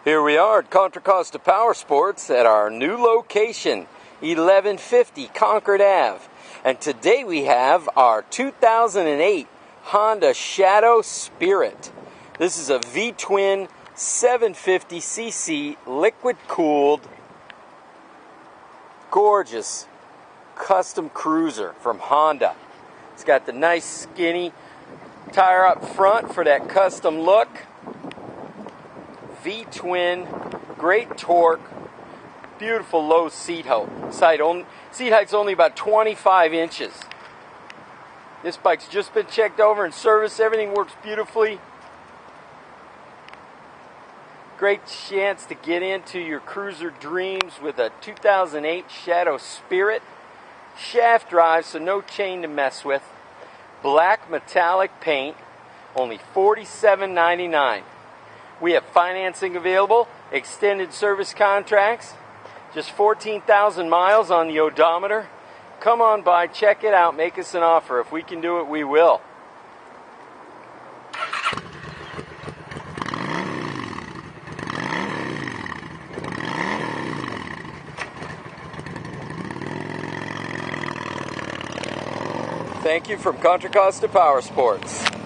Here we are at Contra Costa Powersports at our new location, 1150 Concord Ave. And today we have our 2008 Honda Shadow Spirit. This is a V-twin 750cc liquid-cooled, gorgeous custom cruiser from Honda. It's got the nice skinny tire up front for that custom look. V-twin, great torque, beautiful low seat height. Seat height's only about 25 inches. This bike's just been checked over and serviced. Everything works beautifully. Great chance to get into your cruiser dreams with a 2008 Shadow Spirit. Shaft drive, so no chain to mess with. Black metallic paint, only $47.99. We have financing available, extended service contracts, just 14,000 miles on the odometer. Come on by, check it out, make us an offer. If we can do it, we will. Thank you from Contra Costa Powersports.